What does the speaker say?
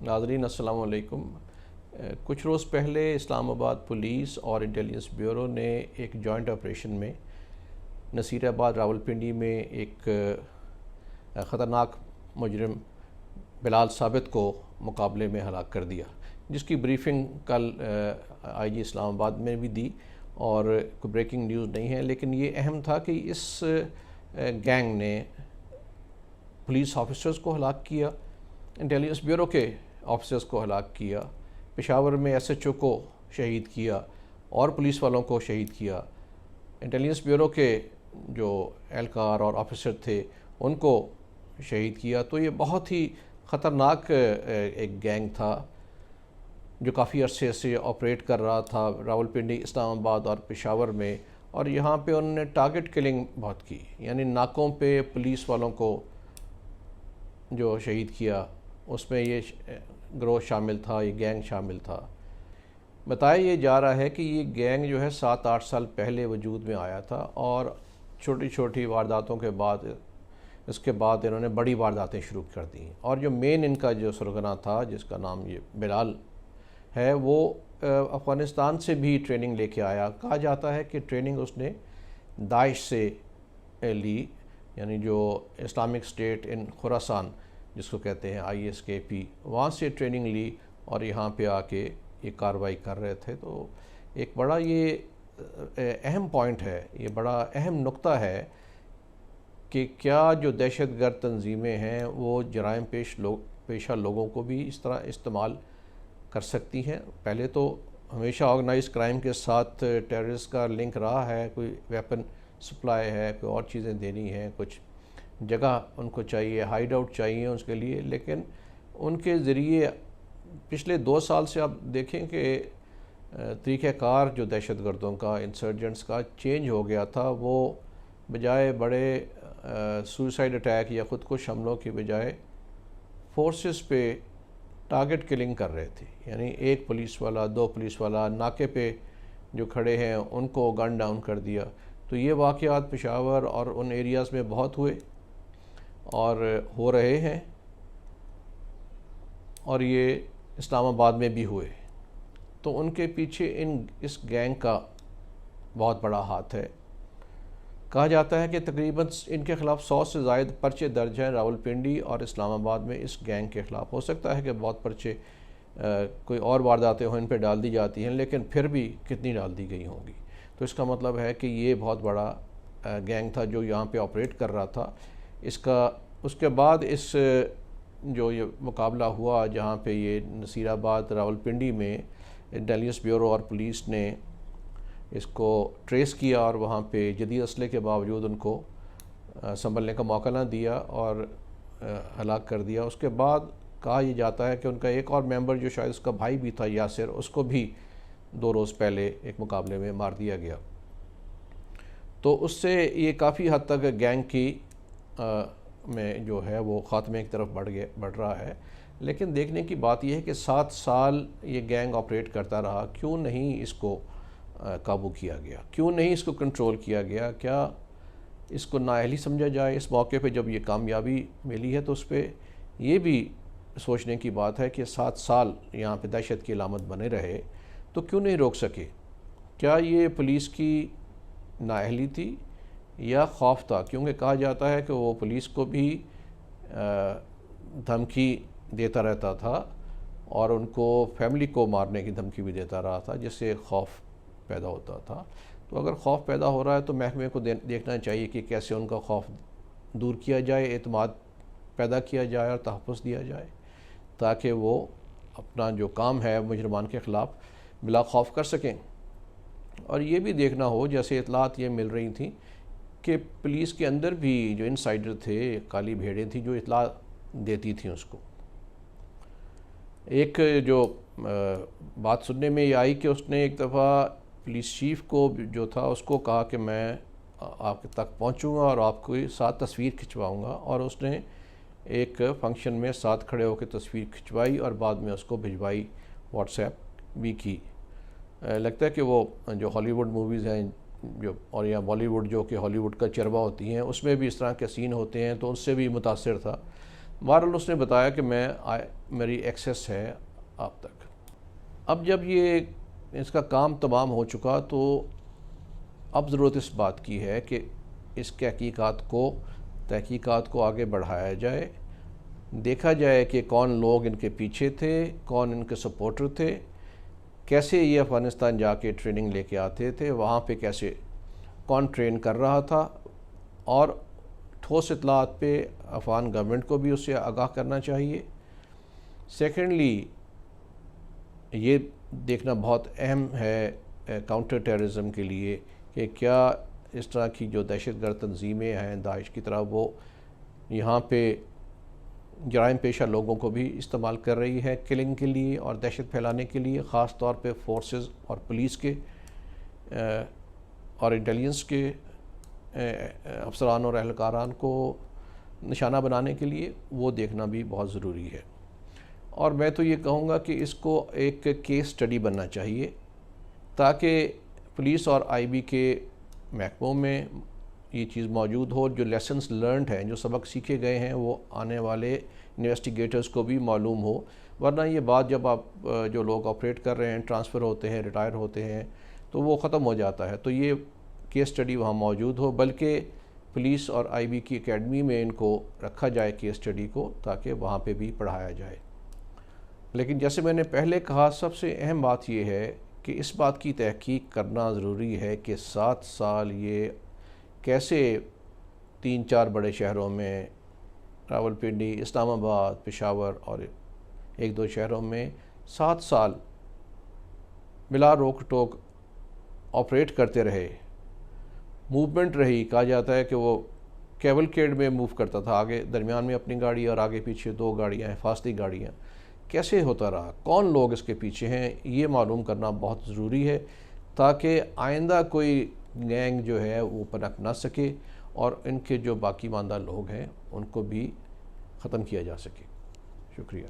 ناظرین السلام علیکم۔ کچھ روز پہلے اسلام آباد پولیس اور انٹیلیجنس بیورو نے ایک جوائنٹ آپریشن میں نصیر آباد راولپنڈی میں ایک خطرناک مجرم بلال ثابت کو مقابلے میں ہلاک کر دیا، جس کی بریفنگ کل آئی جی اسلام آباد میں بھی دی، اور کوئی بریکنگ نیوز نہیں ہے، لیکن یہ اہم تھا کہ اس گینگ نے پولیس آفیسرز کو ہلاک کیا، انٹیلیجنس بیورو کے آفیسرز کو ہلاک کیا، پشاور میں ایس ایچ او کو شہید کیا اور پولیس والوں کو شہید کیا، انٹیلیجنس بیورو کے جو اہلکار اور آفیسر تھے ان کو شہید کیا۔ تو یہ بہت ہی خطرناک ایک گینگ تھا جو کافی عرصے سے آپریٹ کر رہا تھا راولپنڈی، اسلام آباد اور پشاور میں، اور یہاں پہ انہوں نے ٹارگٹ کلنگ بہت کی، یعنی ناکوں پہ پولیس والوں کو جو شہید کیا اس میں یہ گروہ شامل تھا، یہ گینگ شامل تھا۔ بتایا یہ جا رہا ہے کہ یہ گینگ جو ہے 7-8 سال پہلے وجود میں آیا تھا، اور چھوٹی چھوٹی وارداتوں کے بعد اس کے بعد انہوں نے بڑی وارداتیں شروع کر دیں، اور جو مین ان کا جو سرغنہ تھا جس کا نام یہ بلال ہے، وہ افغانستان سے بھی ٹریننگ لے کے آیا۔ کہا جاتا ہے کہ ٹریننگ اس نے داعش سے لی، یعنی جو اسلامک اسٹیٹ ان خراسان جس کو کہتے ہیں ISKP، وہاں سے ٹریننگ لی اور یہاں پہ آ کے یہ کارروائی کر رہے تھے۔ تو ایک بڑا یہ اہم پوائنٹ ہے، یہ بڑا اہم نقطہ ہے کہ کیا جو دہشت گرد تنظیمیں ہیں وہ جرائم پیشہ لوگوں کو بھی اس طرح استعمال کر سکتی ہیں۔ پہلے تو ہمیشہ آرگنائز کرائم کے ساتھ ٹیررسٹ کا لنک رہا ہے، کوئی ویپن سپلائی ہے، کوئی اور چیزیں دینی ہیں، کچھ جگہ ان کو چاہیے، ہائیڈ آؤٹ چاہیے اس کے لیے، لیکن ان کے ذریعے پچھلے 2 سال سے آپ دیکھیں کہ طریقہ کار جو دہشت گردوں کا، انسرجنٹس کا چینج ہو گیا تھا۔ وہ بجائے بڑے سوئسائڈ اٹیک یا خودکش حملوں کی بجائے فورسز پہ ٹارگٹ کلنگ کر رہے تھے، یعنی ایک پولیس والا، 2 پولیس والا ناکے پہ جو کھڑے ہیں ان کو گن ڈاؤن کر دیا۔ تو یہ واقعات پشاور اور ان ایریاز میں بہت ہوئے اور ہو رہے ہیں، اور یہ اسلام آباد میں بھی ہوئے۔ تو ان کے پیچھے اس گینگ کا بہت بڑا ہاتھ ہے۔ کہا جاتا ہے کہ تقریباً ان کے خلاف 100 سے زائد پرچے درج ہیں راولپنڈی اور اسلام آباد میں اس گینگ کے خلاف۔ ہو سکتا ہے کہ بہت پرچے کوئی اور وارداتیں ہوں ان پہ ڈال دی جاتی ہیں، لیکن پھر بھی کتنی ڈال دی گئی ہوں گی۔ تو اس کا مطلب ہے کہ یہ بہت بڑا گینگ تھا جو یہاں پہ آپریٹ کر رہا تھا۔ اس کے بعد اس جو یہ مقابلہ ہوا جہاں پہ یہ نصیر آباد راولپنڈی میں انٹیلیجنس بیورو اور پولیس نے اس کو ٹریس کیا، اور وہاں پہ جدید اسلحے کے باوجود ان کو سنبھلنے کا موقع نہ دیا اور ہلاک کر دیا۔ اس کے بعد کہا یہ جاتا ہے کہ ان کا ایک اور ممبر جو شاید اس کا بھائی بھی تھا، یاسر، اس کو بھی 2 روز پہلے ایک مقابلے میں مار دیا گیا۔ تو اس سے یہ کافی حد تک گینگ کی میں جو ہے وہ خاتمے کی طرف بڑھ رہا ہے۔ لیکن دیکھنے کی بات یہ ہے کہ 7 سال یہ گینگ آپریٹ کرتا رہا، کیوں نہیں اس کو قابو کیا گیا، کیوں نہیں اس کو کنٹرول کیا گیا؟ کیا اس کو نااہلی سمجھا جائے؟ اس موقع پہ جب یہ کامیابی ملی ہے تو اس پہ یہ بھی سوچنے کی بات ہے کہ 7 سال یہاں پہ دہشت کی علامت بنے رہے تو کیوں نہیں روک سکے؟ کیا یہ پولیس کی نااہلی تھی یا خوف تھا؟ کیونکہ کہا جاتا ہے کہ وہ پولیس کو بھی دھمکی دیتا رہتا تھا اور ان کو فیملی کو مارنے کی دھمکی بھی دیتا رہا تھا، جس سے خوف پیدا ہوتا تھا۔ تو اگر خوف پیدا ہو رہا ہے تو محکمے کو دیکھنا چاہیے کہ کیسے ان کا خوف دور کیا جائے، اعتماد پیدا کیا جائے اور تحفظ دیا جائے، تاکہ وہ اپنا جو کام ہے مجرمان کے خلاف بلا خوف کر سکیں۔ اور یہ بھی دیکھنا ہو، جیسے اطلاعات یہ مل رہی تھیں کہ پولیس کے اندر بھی جو انسائیڈر تھے، کالی بھیڑیں تھیں جو اطلاع دیتی تھیں اس کو۔ ایک جو بات سننے میں یہ آئی کہ اس نے ایک دفعہ پولیس چیف کو جو تھا اس کو کہا کہ میں آپ تک پہنچوں گا اور آپ کو ساتھ تصویر کھنچواؤں گا، اور اس نے ایک فنکشن میں ساتھ کھڑے ہو کے تصویر کھنچوائی اور بعد میں اس کو بھجوائی، واٹس ایپ بھی کی۔ لگتا ہے کہ وہ جو ہالی ووڈ موویز ہیں جو اور یا بالی ووڈ جو کہ ہالی ووڈ کا چربہ ہوتی ہیں، اس میں بھی اس طرح کے سین ہوتے ہیں، تو اس سے بھی متاثر تھا۔ بہرحال اس نے بتایا کہ میری ایکسیس ہے آپ تک۔ اب جب اس کا کام تمام ہو چکا تو اب ضرورت اس بات کی ہے کہ اس کے تحقیقات کو آگے بڑھایا جائے، دیکھا جائے کہ کون لوگ ان کے پیچھے تھے، کون ان کے سپورٹر تھے، کیسے یہ افغانستان جا کے ٹریننگ لے کے آتے تھے، وہاں پہ کیسے کون ٹرین کر رہا تھا، اور ٹھوس اطلاعات پہ افغان گورنمنٹ کو بھی اس سے آگاہ کرنا چاہیے۔ سیکنڈلی یہ دیکھنا بہت اہم ہے کاؤنٹر ٹیررزم کے لیے کہ کیا اس طرح کی جو دہشت گرد تنظیمیں ہیں داعش کی طرح وہ یہاں پہ جرائم پیشہ لوگوں کو بھی استعمال کر رہی ہے کلنگ کے لیے اور دہشت پھیلانے کے لیے، خاص طور پہ فورسز اور پولیس کے اور انٹیلیجنس کے افسران اور اہلکاران کو نشانہ بنانے کے لیے، وہ دیکھنا بھی بہت ضروری ہے۔ اور میں تو یہ کہوں گا کہ اس کو ایک کیس سٹڈی بننا چاہیے تاکہ پولیس اور آئی بی کے محکموں میں یہ چیز موجود ہو، جو لیسنز لرنڈ ہیں، جو سبق سیکھے گئے ہیں، وہ آنے والے انویسٹیگیٹرز کو بھی معلوم ہو، ورنہ یہ بات جب جو لوگ آپریٹ کر رہے ہیں ٹرانسفر ہوتے ہیں، ریٹائر ہوتے ہیں، تو وہ ختم ہو جاتا ہے۔ تو یہ کیس سٹڈی وہاں موجود ہو، بلکہ پولیس اور آئی بی کی اکیڈمی میں ان کو رکھا جائے کیس سٹڈی کو، تاکہ وہاں پہ بھی پڑھایا جائے۔ لیکن جیسے میں نے پہلے کہا، سب سے اہم بات یہ ہے کہ اس بات کی تحقیق کرنا ضروری ہے کہ 7 سال یہ کیسے 3-4 بڑے شہروں میں، راولپنڈی، اسلام آباد، پشاور اور 1-2 شہروں میں 7 سال بلا روک ٹوک آپریٹ کرتے رہے، موومنٹ رہی۔ کہا جاتا ہے کہ وہ کیولکیڈ میں موو کرتا تھا، آگے درمیان میں اپنی گاڑی اور آگے پیچھے 2 گاڑیاں، حفاظتی گاڑیاں۔ کیسے ہوتا رہا، کون لوگ اس کے پیچھے ہیں، یہ معلوم کرنا بہت ضروری ہے تاکہ آئندہ کوئی گینگ جو ہے وہ پنپ نہ سکے اور ان کے جو باقی ماندہ لوگ ہیں ان کو بھی ختم کیا جا سکے۔ شکریہ۔